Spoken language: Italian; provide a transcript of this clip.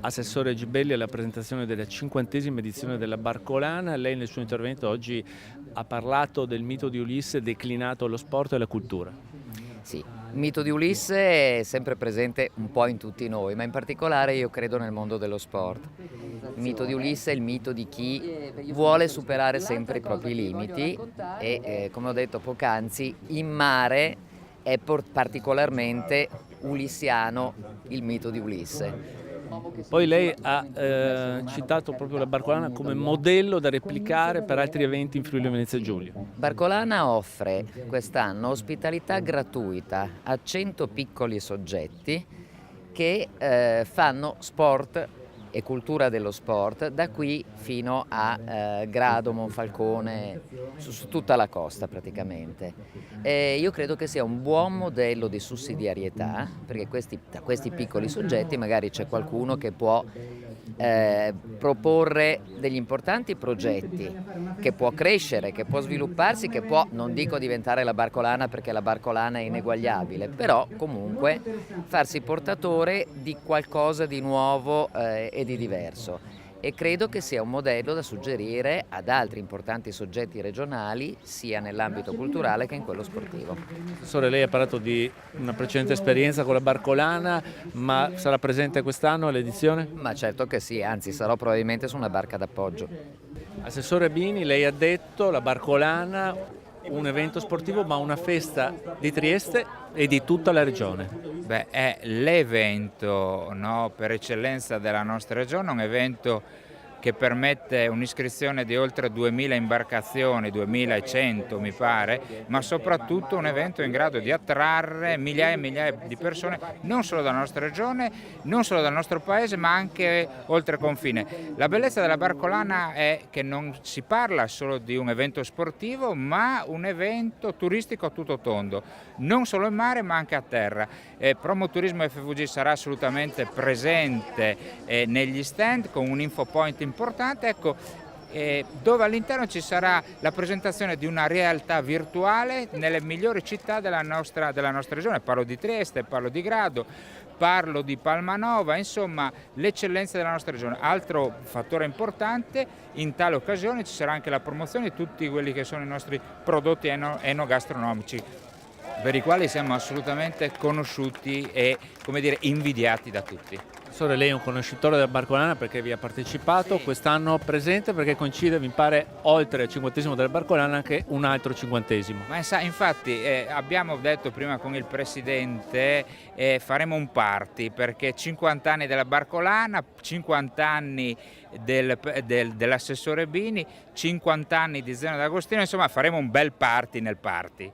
Assessore Gibelli, alla presentazione della 50ª edizione della Barcolana. Lei nel suo intervento oggi ha parlato del mito di Ulisse declinato allo sport e alla cultura. Sì, il mito di Ulisse è sempre presente un po' in tutti noi, ma in particolare io credo nel mondo dello sport. Il mito di Ulisse è il mito di chi vuole superare sempre i propri limiti e, come ho detto poc'anzi, in mare è particolarmente ulissiano il mito di Ulisse. Poi lei ha citato proprio la Barcolana come modello da replicare per altri eventi in Friuli Venezia Giulia. Barcolana offre quest'anno ospitalità gratuita a 100 piccoli soggetti che fanno sport e cultura dello sport da qui fino a Grado, Monfalcone, su tutta la costa praticamente. Io credo che sia un buon modello di sussidiarietà, perché da questi piccoli soggetti magari c'è qualcuno che può proporre degli importanti progetti, che può crescere, che può svilupparsi, che può, non dico diventare la Barcolana perché la Barcolana è ineguagliabile, però comunque farsi portatore di qualcosa di nuovo e di diverso. E credo che sia un modello da suggerire ad altri importanti soggetti regionali, sia nell'ambito culturale che in quello sportivo. Assessore, lei ha parlato di una precedente esperienza con la Barcolana, ma sarà presente quest'anno all'edizione? Ma certo che sì, anzi sarò probabilmente su una barca d'appoggio. Assessore Bini, lei ha detto la Barcolana, un evento sportivo ma una festa di Trieste e di tutta la regione. Beh, è l'evento, no, per eccellenza della nostra regione, un evento che permette un'iscrizione di oltre 2000 imbarcazioni, 2100 mi pare, ma soprattutto un evento in grado di attrarre migliaia e migliaia di persone, non solo dalla nostra regione, non solo dal nostro paese, ma anche oltre confine. La bellezza della Barcolana è che non si parla solo di un evento sportivo, ma un evento turistico a tutto tondo, non solo in mare ma anche a terra. Promoturismo FVG sarà assolutamente presente negli stand con un info point importante, ecco, dove all'interno ci sarà la presentazione di una realtà virtuale nelle migliori città della nostra regione. Parlo di Trieste, parlo di Grado, parlo di Palmanova, insomma l'eccellenza della nostra regione. Altro fattore importante, in tale occasione ci sarà anche la promozione di tutti quelli che sono i nostri prodotti enogastronomici, per i quali siamo assolutamente conosciuti e, come dire, invidiati da tutti. Assessore, lei è un conoscitore della Barcolana perché vi ha partecipato, Sì. quest'anno presente perché coincide, mi pare, oltre il 50° della Barcolana anche un altro 50°. Ma infatti abbiamo detto prima con il Presidente faremo un party perché 50 anni della Barcolana, 50 anni dell'assessore Bini, 50 anni di Zeno D'Agostino, insomma faremo un bel party nel party.